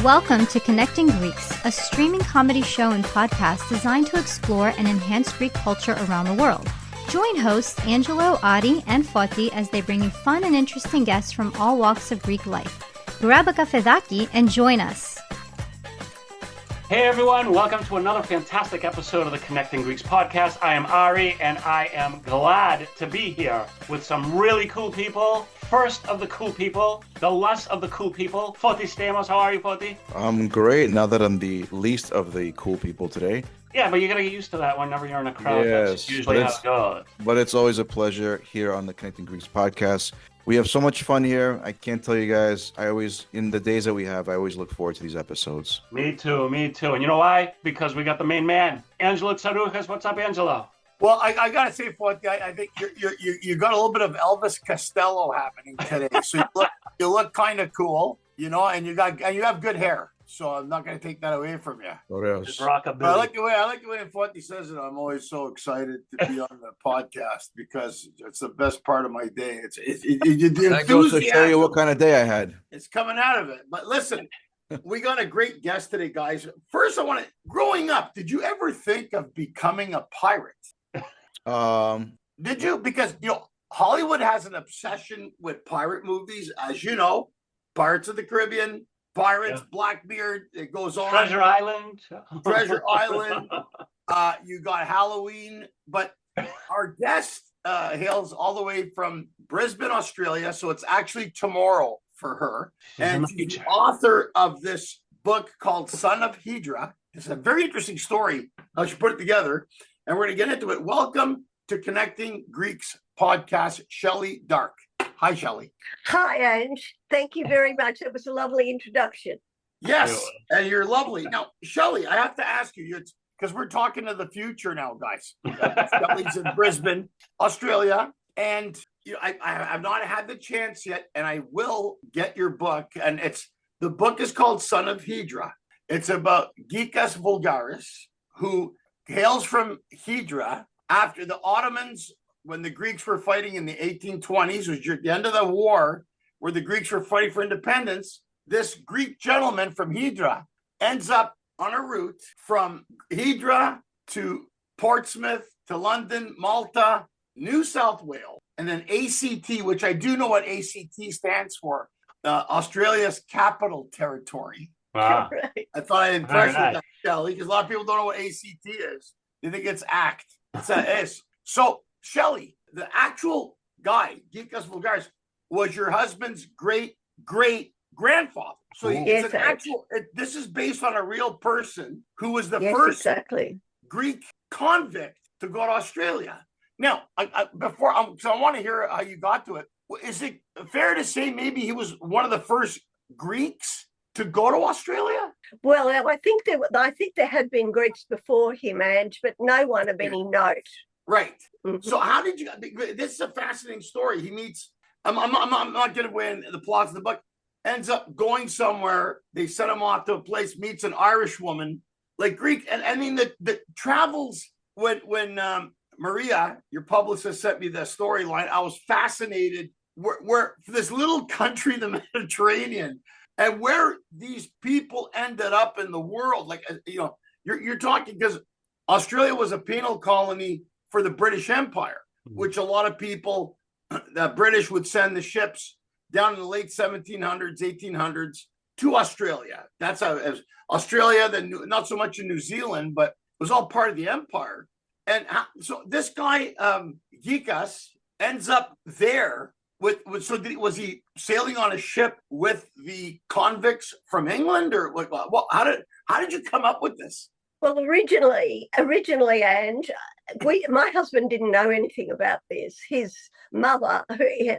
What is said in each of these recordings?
Welcome to Connecting Greeks, a streaming comedy show and podcast designed to explore and enhance Greek culture around the world. Join hosts Angelo, Adi, and Foti as they bring you fun and interesting guests from all walks of Greek life. Grab a cafedaki and join us. Hey everyone, welcome to another fantastic episode of the Connecting Greeks podcast. I am Ari, and I am glad to be here with some really cool people. First of the cool people, the less of the cool people. Foti Stamos, how are you, Foti? I'm great, now that I'm the least of the cool people today. Yeah, but you gotta get used to that whenever you're in a crowd. Yes, that's usually how it goes. But it's always a pleasure here on the Connecting Greeks podcast. We have so much fun here. I can't tell you guys, in the days that we have, I always look forward to these episodes. Me too. And you know why? Because we got the main man, Angelo Tsarouchas. What's up, Angelo? Well, I gotta say, Foti, I think you got a little bit of Elvis Costello happening today. So you look kind of cool, you know, and you have good hair. So I'm not gonna take that away from you. Just rockabilly. But I like the way Foti says it. I'm always so excited to be on the podcast because it's the best part of my day. That goes to show you what kind of day I had. It's coming out of it. But listen, we got a great guest today, guys. First, growing up, did you ever think of becoming a pirate? Did you? Because, you know, Hollywood has an obsession with pirate movies, as you know, Pirates of the Caribbean, Pirates, yeah. Blackbeard, it goes on. Treasure Island. You got Halloween, but our guest hails all the way from Brisbane, Australia, so it's actually tomorrow for her. And she's the author of this book called Son of Hydra. It's a very interesting story, how she put it together. And we're going to get into it. Welcome to Connecting Greeks podcast, Shelley Dark. Hi, Shelley. Hi, Ange. Thank you very much. It was a lovely introduction. Yes, and you're lovely. Now, Shelley, I have to ask you, because we're talking to the future now, guys. Shelley's in Brisbane, Australia, and you know, I've not had the chance yet, and I will get your book. And the book is called Son of Hydra. It's about Ghikas Voulgaris, who hails from Hydra after the Ottomans, when the Greeks were fighting in the 1820s, which was the end of the war, where the Greeks were fighting for independence. This Greek gentleman from Hydra ends up on a route from Hydra to Portsmouth to London, Malta, New South Wales, and then ACT, which I do know what ACT stands for, Australia's Capital Territory. Wow. I thought I'd impress you with that, Shelley, because a lot of people don't know what ACT is. They think it's ACT. It's a S. So, Shelley, the actual guy, Ghikas Voulgaris, was your husband's great-great-grandfather. So it's an actual. This is based on a real person who was the first Greek convict to go to Australia. Now, I want to hear how you got to it. Is it fair to say maybe he was one of the first Greeks to go to Australia? Well, I think there had been Greeks before him, Ange, but no one of any note. Right. Mm-hmm. So how did you? This is a fascinating story. He meets. I'm not going to win the plots of the book. Ends up going somewhere. They send him off to a place. Meets an Irish woman, like Greek. And I mean the travels. When Maria, your publicist, sent me the storyline, I was fascinated. Where this little country, the Mediterranean, and where these people ended up in the world, like, you know, you're talking, because Australia was a penal colony for the British Empire, which a lot of people, the British would send the ships down in the late 1700s, 1800s to Australia. That's how it was. Australia, then not so much in New Zealand, but it was all part of the empire. And so this guy, Ghikas, ends up there. Was he sailing on a ship with the convicts from England, or what? How did you come up with this? Well, originally, Ange, my husband didn't know anything about this. His mother,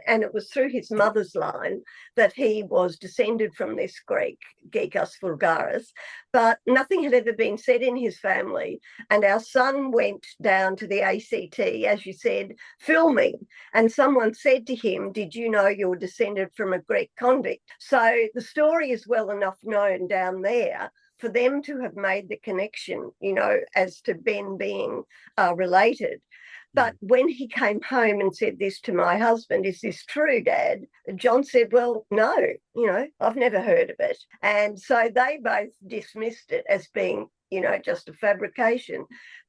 and it was through his mother's line that he was descended from this Greek, Ghikas Voulgaris, but nothing had ever been said in his family. And our son went down to the ACT, as you said, filming, and someone said to him, "Did you know you're descended from a Greek convict?" So the story is well enough known down there for them to have made the connection, you know, as to Ben being related. But when he came home and said this to my husband, is this true, Dad? John said, well, no, I've never heard of it. And so they both dismissed it as being, just a fabrication.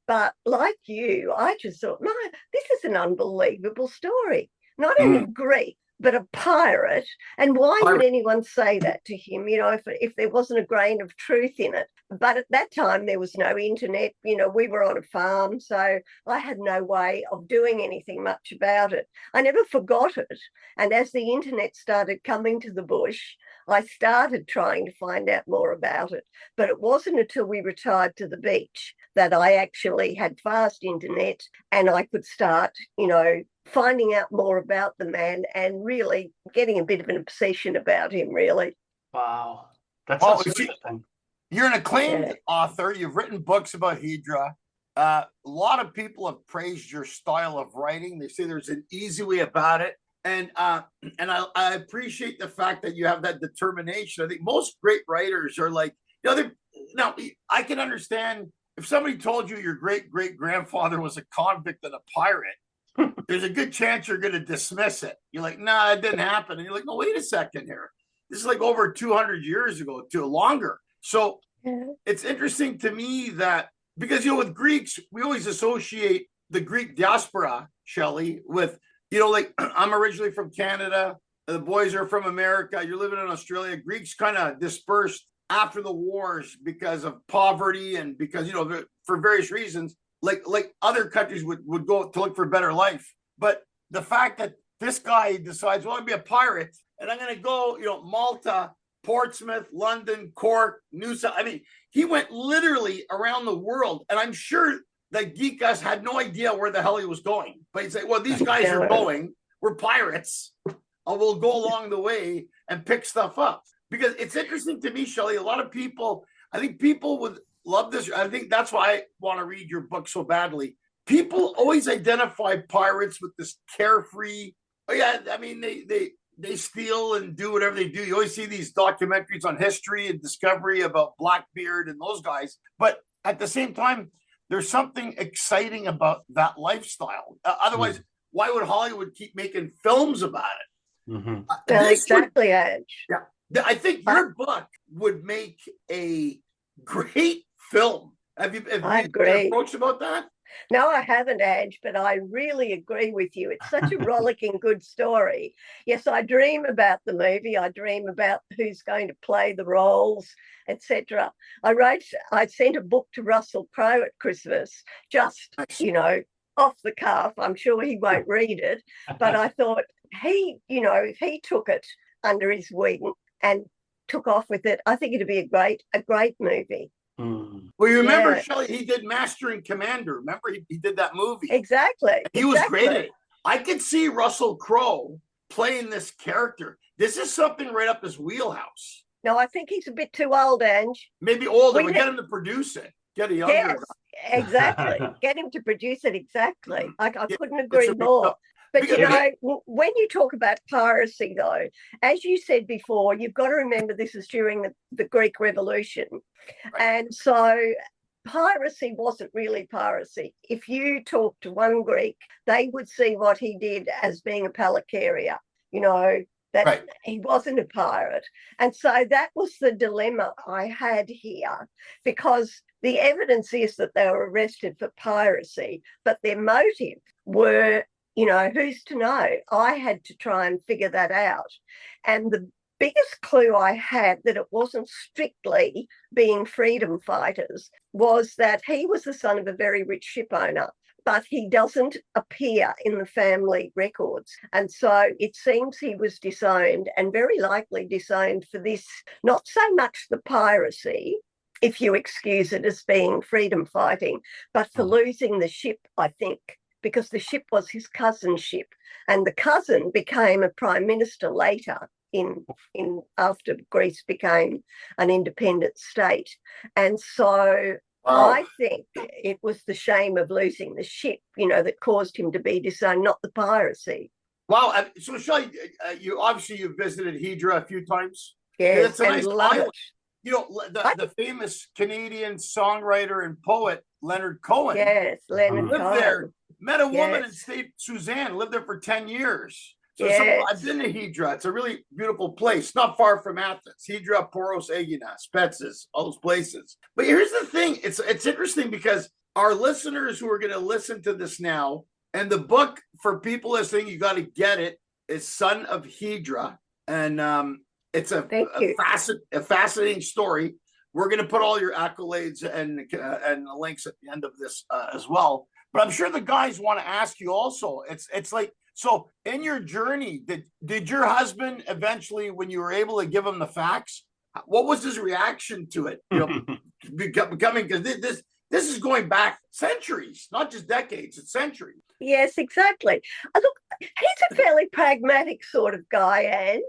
But like you, I just thought, no, this is an unbelievable story. Not only Greek, but a pirate. And why would anyone say that to him, if there wasn't a grain of truth in it? But at that time, there was no internet. We were on a farm, so I had no way of doing anything much about it. I never forgot it. And as the internet started coming to the bush, I started trying to find out more about it. But it wasn't until we retired to the beach that I actually had fast internet and I could start, finding out more about the man and really getting a bit of an obsession about him, really. Wow. That's interesting. You're an acclaimed author. You've written books about Hydra. A lot of people have praised your style of writing. They say there's an easy way about it. And I appreciate the fact that you have that determination. I think most great writers are like, now I can understand if somebody told you your great-great-grandfather was a convict and a pirate, there's a good chance you're going to dismiss it. You're like, nah, it didn't happen. And you're like, no, wait a second here. This is like over 200 years ago, to longer. So it's interesting to me that, because, with Greeks, we always associate the Greek diaspora, Shelley, with, like I'm originally from Canada. The boys are from America. You're living in Australia. Greeks kind of dispersed after the wars because of poverty and because, for various reasons. Like other countries would go to look for a better life. But the fact that this guy decides, well, I'm going to be a pirate and I'm going to go, Malta, Portsmouth, London, Cork, Noosa. I mean, he went literally around the world. And I'm sure that Ghikas had no idea where the hell he was going. But he'd say, well, these guys are going. We're pirates. We'll go along the way and pick stuff up. Because it's interesting to me, Shelley, a lot of people, I think people would love this. I think that's why I want to read your book so badly. People always identify pirates with this carefree. Oh yeah, I mean they steal and do whatever they do. You always see these documentaries on history and discovery about Blackbeard and those guys. But at the same time, there's something exciting about that lifestyle. Otherwise, why would Hollywood keep making films about it? Exactly, Edge. Yeah, I think your book would make a great film. Have you been approached about that? No, I haven't, Edge, but I really agree with you. It's such a rollicking good story. Yes, I dream about the movie. I dream about who's going to play the roles, etc. I sent a book to Russell Crowe at Christmas, just, off the cuff. I'm sure he won't read it, but I thought if he took it under his wing and took off with it, I think it'd be a great movie. Well, you remember, Shelley, he did Master and Commander. Remember, he did that movie. Exactly. He was great at it. I could see Russell Crowe playing this character. This is something right up his wheelhouse. No, I think he's a bit too old, Ange. Maybe older. We get him to produce it. Get a younger. Yes, exactly. Get him to produce it. Exactly. I couldn't agree more. But, when you talk about piracy, though, as you said before, you've got to remember this is during the Greek Revolution. Right. And so piracy wasn't really piracy. If you talk to one Greek, they would see what he did as being a palicaria, that he wasn't a pirate. And so that was the dilemma I had here, because the evidence is that they were arrested for piracy, but their motive were, who's to know? I had to try and figure that out. And the biggest clue I had that it wasn't strictly being freedom fighters was that he was the son of a very rich ship owner, but he doesn't appear in the family records. And so it seems he was disowned, and very likely disowned for this, not so much the piracy, if you excuse it as being freedom fighting, but for losing the ship, I think, because the ship was his cousin's ship, and the cousin became a prime minister later in after Greece became an independent state. And so I think it was the shame of losing the ship, that caused him to be disowned, not the piracy. Wow. So Shelley, you've visited Hydra a few times. Yes, it's a nice island. it. The famous Canadian songwriter and poet Leonard Cohen. Yes, Leonard Cohen. Lived there met a woman in Yes. State Suzanne, lived there for 10 years. So Yes. I've been to Hydra. It's a really beautiful place, not far from Athens. Hydra, Poros, Aegina, Spetses, all those places. But here's the thing. It's interesting because our listeners who are going to listen to this now, and the book for people listening, you got to get it, is Son of Hydra. And it's a fascinating story. We're going to put all your accolades and the links at the end of this as well. But I'm sure the guys want to ask you also. It's like, so in your journey, did your husband eventually, when you were able to give him the facts, what was his reaction to it? You know, becoming, because this is going back centuries, not just decades, it's centuries. Yes, exactly. Look, he's a fairly pragmatic sort of guy, and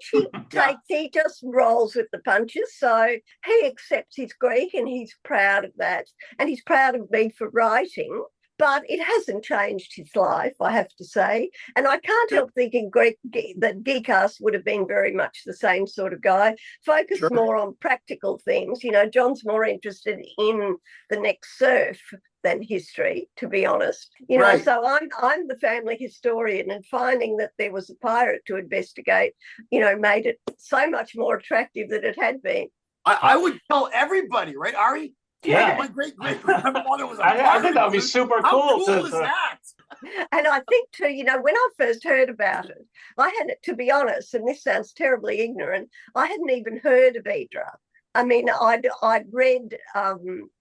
he just rolls with the punches. So he accepts his Greek, and he's proud of that, and he's proud of me for writing. But it hasn't changed his life, I have to say. And I can't help thinking that Ghikas would have been very much the same sort of guy, focused more on practical things. You know, John's more interested in the next surf than history, to be honest. You know, so I'm the family historian, and finding that there was a pirate to investigate, you know, made it so much more attractive than it had been. I would tell everybody, right, Ari? Yeah, my great grandmother was a pirate. I think that would be super cool. How cool is that? And I think too, you know, when I first heard about it, I hadn't, to be honest, and this sounds terribly ignorant, I hadn't even heard of Hydra. I mean, I'd read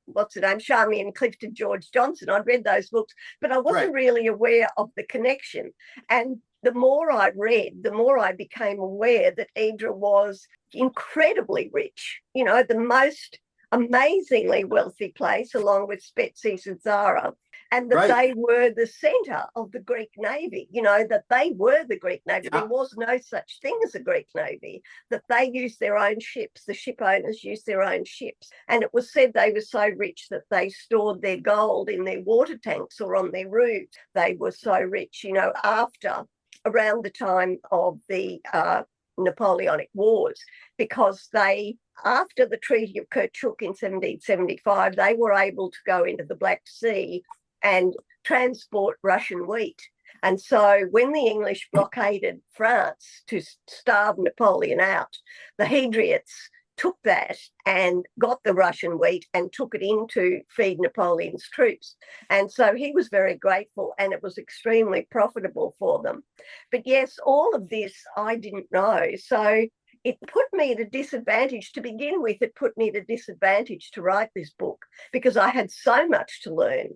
what's the name, Charmy and Clifton George Johnson. I'd read those books, but I wasn't really aware of the connection. And the more I read, the more I became aware that Hydra was incredibly rich. You know, the most amazingly wealthy place, along with Spetses and Zara, and that they were the centre of the Greek Navy, you know, that they were the Greek Navy. There was no such thing as a Greek Navy, that they used their own ships, the ship owners used their own ships. And it was said they were so rich that they stored their gold in their water tanks or on their roofs. They were so rich, you know, around the time of the Napoleonic Wars, because after the Treaty of Kirkuk in 1775, they were able to go into the Black Sea and transport Russian wheat. And so when the English blockaded France to starve Napoleon out, the Hydriots took that and got the Russian wheat and took it in to feed Napoleon's troops. And so he was very grateful, and it was extremely profitable for them. But yes, all of this I didn't know. So it put me at a disadvantage to begin with. It put me at a disadvantage to write this book, because I had so much to learn,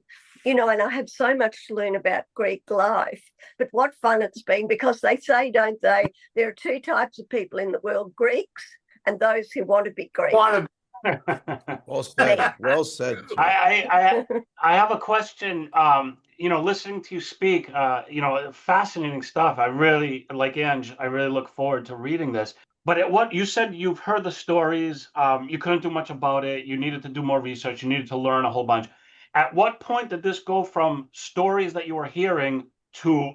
you know, and I had so much to learn about Greek life. But what fun it's been, because they say, don't they, there are two types of people in the world, Greeks and those who want to be Greek. Well said. Well said. I have a question. You know, listening to you speak, you know, fascinating stuff. I really, like Ange, I really look forward to reading this. But what you said, you've heard the stories. You couldn't do much about it. You needed to do more research. You needed to learn a whole bunch. At what point did this go from stories that you were hearing to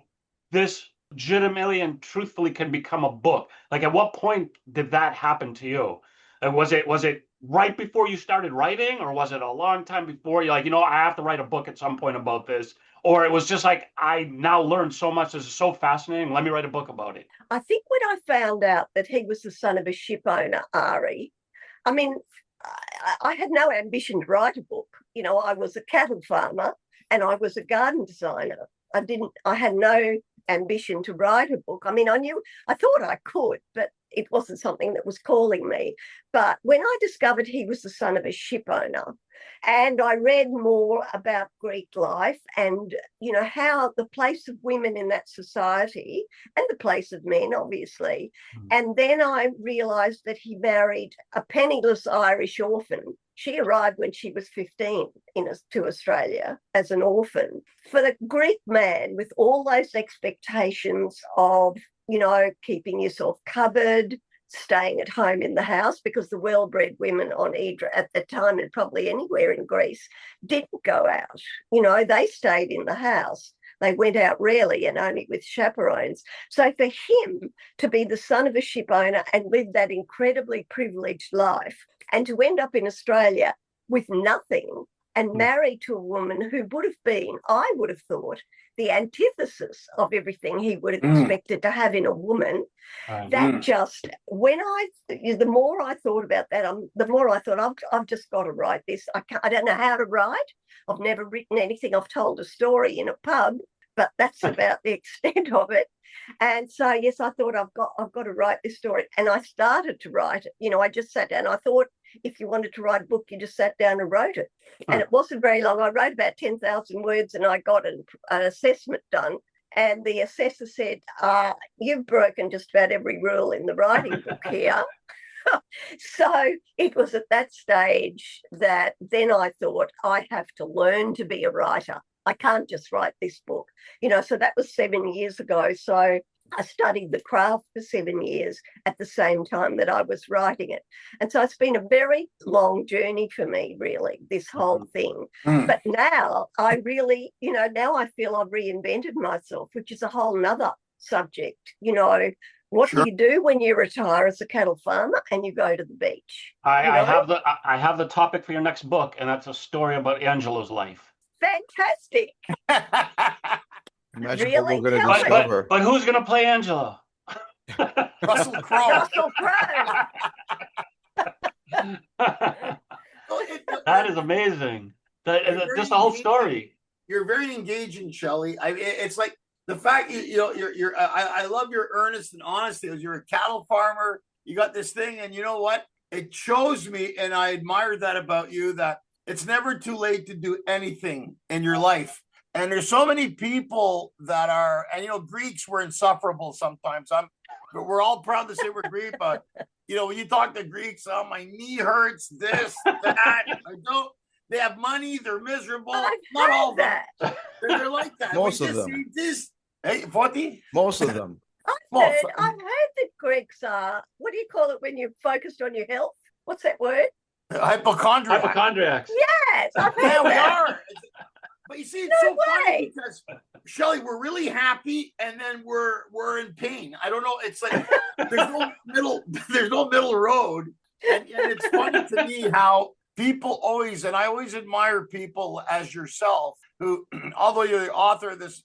this legitimately and truthfully can become a book? Like, at what point did that happen to you? Was it right before you started writing, or was it a long time before you're like, you know, I have to write a book at some point about this? Or it was just like, I now learned so much. This is so fascinating. Let me write a book about it. I think when I found out that he was the son of a ship owner, Ari, I mean, I had no ambition to write a book. You know, I was a cattle farmer and I was a garden designer. I had no ambition to write a book. I mean, I thought I could, but it wasn't something that was calling me. But when I discovered he was the son of a ship owner, and I read more about Greek life and, you know, how the place of women in that society and the place of men, obviously. And then I realised that he married a penniless Irish orphan. She arrived when she was 15 to Australia as an orphan. For the Greek man, with all those expectations of, you know, keeping yourself covered, staying at home in the house, because the well-bred women on Hydra at the time, and probably anywhere in Greece, didn't go out. You know, they stayed in the house. They went out rarely and only with chaperones. So for him to be the son of a ship owner and live that incredibly privileged life, and to end up in Australia with nothing and married to a woman who would have been, I would have thought, the antithesis of everything he would have expected to have in a woman. That just, the more I thought about that, the more I thought, I've just got to write this. I don't know how to write. I've never written anything. I've told a story in a pub, but that's about the extent of it. And so, yes, I thought I've got to write this story. And I started to write it. You know, I just sat down. I thought if you wanted to write a book, you just sat down and wrote it. And it wasn't very long. I wrote about 10,000 words and I got an assessment done. And the assessor said, you've broken just about every rule in the writing book here. So it was at that stage that then I thought, I have to learn to be a writer. I can't just write this book, you know, so that was 7 years ago. So I studied the craft for 7 years at the same time that I was writing it. And so it's been a very long journey for me, really, this whole thing. But now I really, you know, now I feel I've reinvented myself, which is a whole nother subject. You know, what do you do when you retire as a cattle farmer and you go to the beach? I have the topic for your next book, and that's a story about Angelo's life. Fantastic. Imagine Really? what we're going to discover. But who's going to play Angelo? Russell Crowe. Russell Crowe. That is amazing. Just the whole story. You're very engaging, Shelley. It's like the fact I love your earnest and honesty. You're a cattle farmer. You got this thing, and you know what? It shows me, and I admire that about you, that it's never too late to do anything in your life. And there's so many people that are, and you know, Greeks were insufferable sometimes. We're all proud to say we're Greek, but you know, when you talk to Greeks, oh, my knee hurts, this, that. They have money, they're miserable. Not all of them. They're like that. Most of them. Hey, 40? Most of them. I've heard that Greeks are, what do you call it when you're focused on your health? What's that word? Hypochondriacs. Yes, I've heard Yeah, we that. are. But you see, it's so funny because, Shelley, we're really happy and then we're in pain. I don't know. It's like there's no middle road. And it's funny to me how people always, and I always admire people as yourself, who, although you're the author of this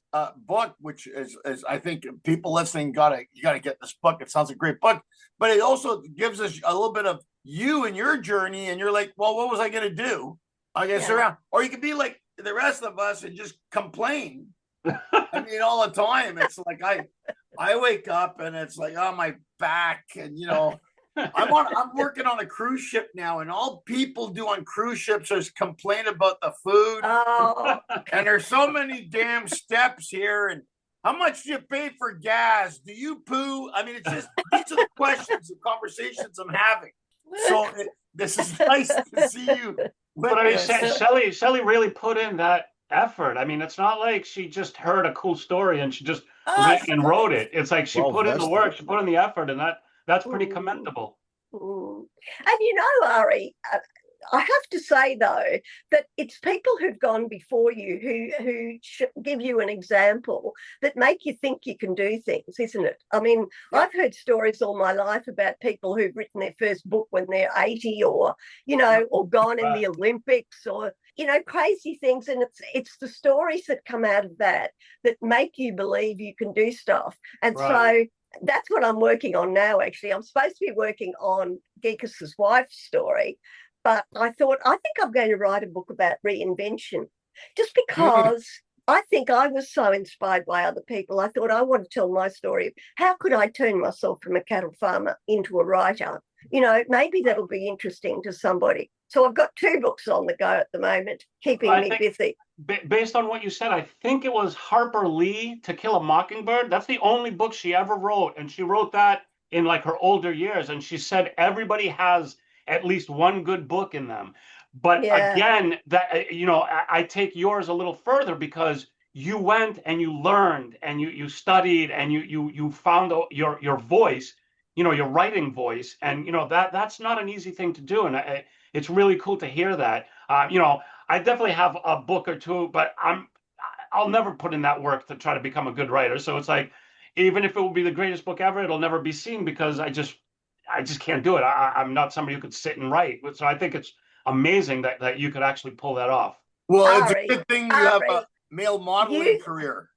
book, which is I think people listening you gotta get this book. It sounds a great book, but it also gives us a little bit of you and your journey, and you're like, well, what was I gonna do? I guess around, or you could be like the rest of us and just complain. I mean, all the time. It's like I wake up and it's like, oh, my back, and you know, I'm working on a cruise ship now, and all people do on cruise ships is complain about the food. Oh. And there's so many damn steps here, and how much do you pay for gas? Do you poo? I mean, it's just these are the questions and conversations I'm having. So this is nice to see you. But I mean, Shelley really put in that effort. I mean, it's not like she just heard a cool story and she just and wrote it. It's like she put in the work, she put in the effort, and that's pretty commendable. And you know, Ari, I have to say, though, that it's people who've gone before you who give you an example that make you think you can do things, isn't it? I mean, I've heard stories all my life about people who've written their first book when they're 80 or, you know, or gone in the Olympics or, you know, crazy things. And it's the stories that come out of that make you believe you can do stuff. And so that's what I'm working on now, actually. I'm supposed to be working on Ghikas' wife's story. But I thought, I think I'm going to write a book about reinvention, just because I think I was so inspired by other people. I thought I want to tell my story. How could I turn myself from a cattle farmer into a writer? You know, maybe that'll be interesting to somebody. So I've got 2 books on the go at the moment, keeping me busy. Based on what you said, I think it was Harper Lee, To Kill a Mockingbird. That's the only book she ever wrote. And she wrote that in like her older years. And she said everybody has at least one good book in them. But again, that, you know, I take yours a little further because you went and you learned and you studied and you found your voice, you know, your writing voice. And, you know, that's not an easy thing to do. And it's really cool to hear that. You know, I definitely have a book or 2, but I'll never put in that work to try to become a good writer. So it's like, even if it will be the greatest book ever, it'll never be seen because I just can't do it. I'm not somebody who could sit and write. So I think it's amazing that you could actually pull that off. Well, it's Ari, a good thing you have a Ari, male modeling career.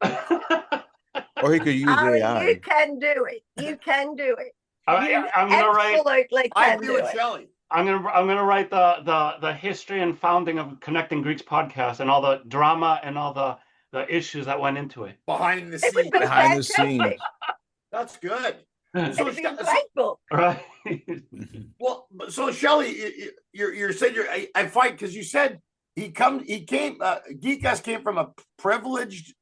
Or he could use Ari, AI. you can do it. You can do it. You I'm gonna write. absolutely I can agree do with it. Shelley. I'm gonna write the history and founding of Connecting Greeks podcast and all the drama and all the issues that went into it. Behind the It would scenes. be Behind the fantastic. scenes. That's good. It'd be a great book. Right. Well, so Shelley, you said I fight because you said Ghikas came from a privileged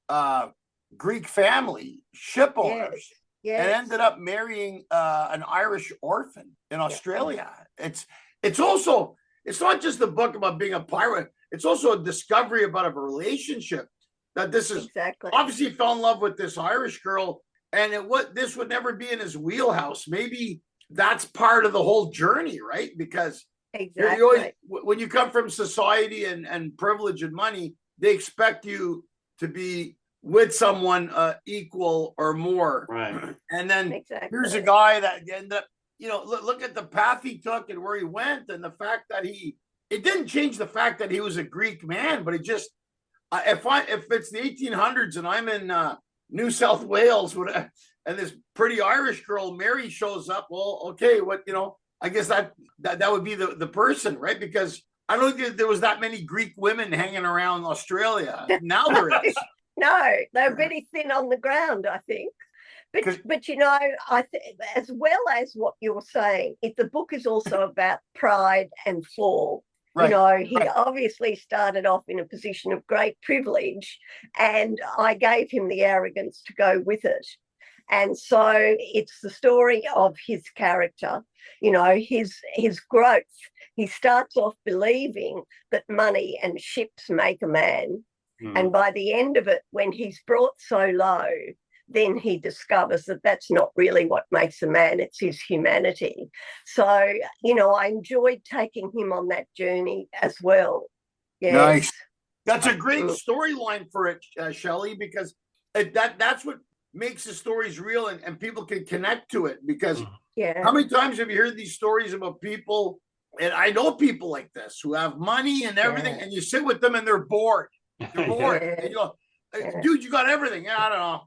Greek family, ship owners, Yes. and ended up marrying an Irish orphan in Australia. It's also, it's not just a book about being a pirate. It's also a discovery about a relationship that this is Exactly. obviously he fell in love with this Irish girl, and this would never be in his wheelhouse. Maybe that's part of the whole journey, right? Because Exactly. you always, when you come from society and privilege and money, they expect you to be with someone equal or more. Right. And then Exactly. here's a guy that ended up, look at the path he took and where he went, and the fact that it didn't change the fact that he was a Greek man, but it just, if it's the 1800s and I'm in New South Wales and this pretty Irish girl Mary shows up, well, okay, I guess that would be the person, right? Because I don't think there was that many Greek women hanging around Australia. Now there is. No, they're very thin on the ground, I think. But I think as well as what you're saying, the book is also about pride and fall. Right. He obviously started off in a position of great privilege, and I gave him the arrogance to go with it. And so it's the story of his character, his growth. He starts off believing that money and ships make a man. And by the end of it, when he's brought so low, then he discovers that that's not really what makes a man, it's his humanity. So, I enjoyed taking him on that journey as well. Yes. Nice. That's a great storyline for it, Shelley, because that's what makes the stories real and people can connect to it. Because how many times have you heard these stories about people, and I know people like this who have money and everything, and you sit with them and they're bored. They're bored. And you go, dude, you got everything. I don't know.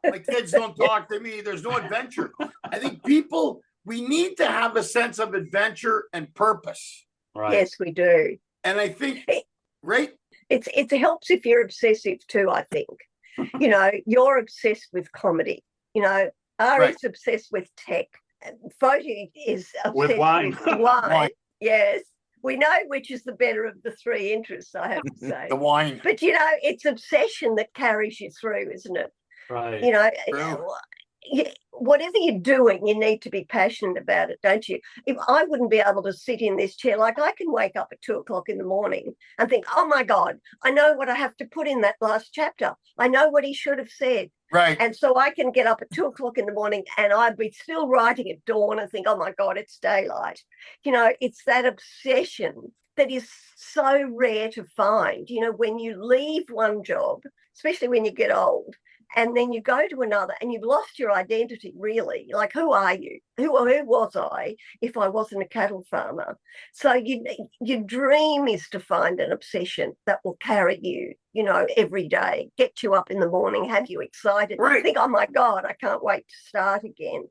My kids don't talk to me. There's no adventure. I think we need to have a sense of adventure and purpose. Right. Yes, we do. And I think, right? It helps if you're obsessive too, I think. You're obsessed with comedy. Ari's obsessed with tech. Foti is obsessed with wine. Yes. We know which is the better of the three interests, I have to say. The wine. But, it's obsession that carries you through, isn't it? Right. Whatever you're doing, you need to be passionate about it, don't you? If I wouldn't be able to sit in this chair, like I can wake up at 2:00 in the morning and think, oh my God, I know what I have to put in that last chapter. I know what he should have said. Right. And so I can get up at 2:00 in the morning and I'd be still writing at dawn and think, oh my God, it's daylight. It's that obsession that is so rare to find. When you leave one job, especially when you get old, and then you go to another and you've lost your identity, really. Like, who are you? Who was I if I wasn't a cattle farmer? So your dream is to find an obsession that will carry you, every day, get you up in the morning, have you excited, think, oh my God, I can't wait to start again.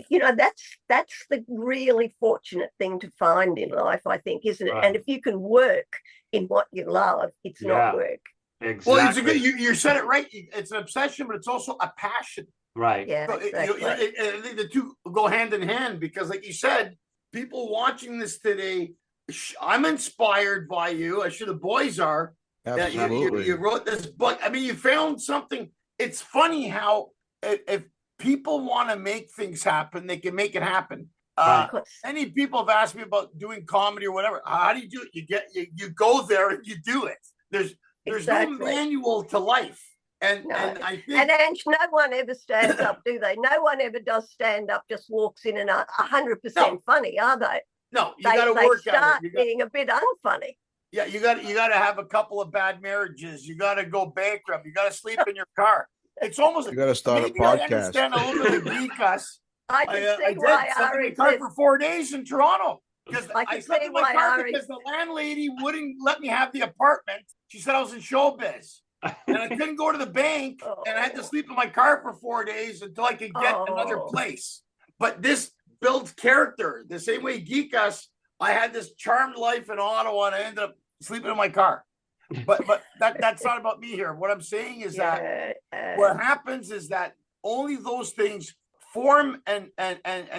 That's the really fortunate thing to find in life, I think, isn't it? Right. And if you can work in what you love, it's not work. Exactly. Well, it's a good. You said it right. It's an obsession, but it's also a passion. Right. Yeah. So Exactly. I think the two go hand in hand because, like you said, people watching this today, I'm inspired by you. I'm sure the boys are. Absolutely. You wrote this book. I mean, you found something. It's funny how if people want to make things happen, they can make it happen. Many people have asked me about doing comedy or whatever. How do you do it? You go there and you do it. There's no manual to life. And I think... And Ange, no one ever stands up, do they? No one ever does stand up, just walks in and 100% funny, are they? No, you got to work at it. They start being a bit unfunny. Yeah, you got to have a couple of bad marriages. You got to go bankrupt. You got to sleep in your car. It's almost... You got to start a podcast. I understand a little bit of Ghikas. I can see why Ari said for 4 days in Toronto. Because I I can slept see in my why car Ari- because the landlady wouldn't let me have the apartment. She said I was in showbiz. And I couldn't go to the bank, and I had to sleep in my car for 4 days until I could get another place. But this builds character. The same way Ghikas, I had this charmed life in Ottawa, and I ended up sleeping in my car. But that's not about me here. What I'm saying is that what happens is that only those things form and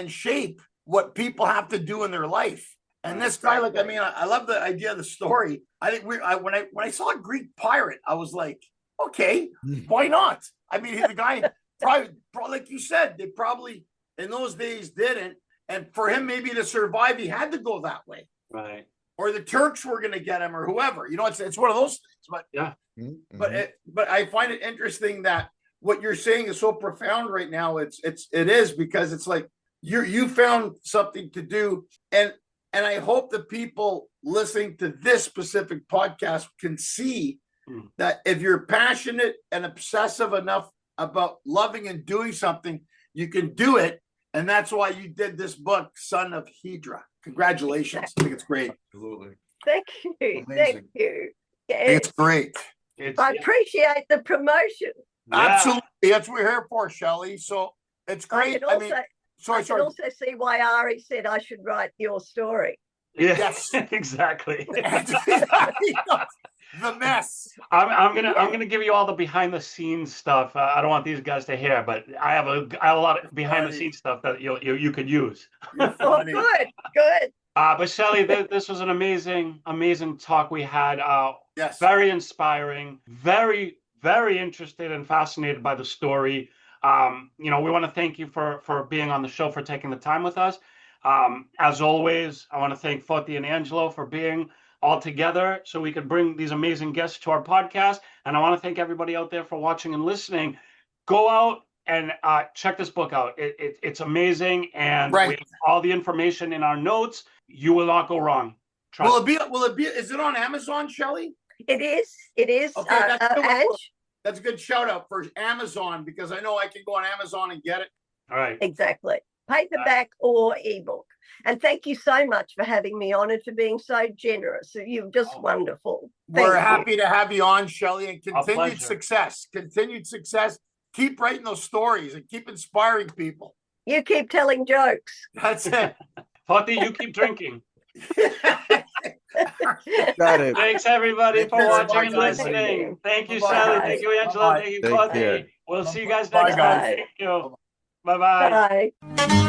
shape what people have to do in their life. And this guy, like, I mean, I love the idea of the story. I think when I saw a Greek pirate, I was like, okay, why not? I mean, the guy probably like you said, they probably in those days didn't. And for him, maybe to survive, he had to go that way. Right. Or the Turks were going to get him, or whoever. You know, it's one of those things. But yeah, but I find it interesting that what you're saying is so profound right now. It is because it's like you found something to do, and I hope the people listening to this specific podcast can see that if you're passionate and obsessive enough about loving and doing something, you can do it. And that's why you did this book, Son of Hydra. Congratulations. I think it's great. Absolutely. Thank you. Amazing. Thank you. It's great. I appreciate the promotion. Absolutely. That's what we're here for, Shelley. So it's great. I can also see why Ari said I should write your story. Yes, exactly. The mess. I'm gonna give you all the behind the scenes stuff. I don't want these guys to hear, but I have a lot of behind the scenes stuff that you could use. Oh, good. But Shelley, this was an amazing talk we had. Yes. Very inspiring. Very, very interested and fascinated by the story. We want to thank you for being on the show, for taking the time with us. As always, I want to thank Foti and Angelo for being all together so we could bring these amazing guests to our podcast. And I want to thank everybody out there for watching and listening. Go out and check this book out. It's amazing. And we have all the information in our notes. You will not go wrong. Will it be, is it on Amazon, Shelley? It is. Okay, that's a good shout out for Amazon, because I know I can go on Amazon and get it. All right. Exactly. Paperback or ebook. And thank you so much for having me on and for being so generous. You're just wonderful. We're happy to have you on, Shelley, and continued success. Continued success. Keep writing those stories and keep inspiring people. You keep telling jokes. That's it. Foti, you keep drinking. Got it. Thanks, everybody, for watching and listening. Thank you, Shelley. Thank you, Angela. Thank you, Foti. We'll see you guys next time. Thank you. Bye-bye. Bye.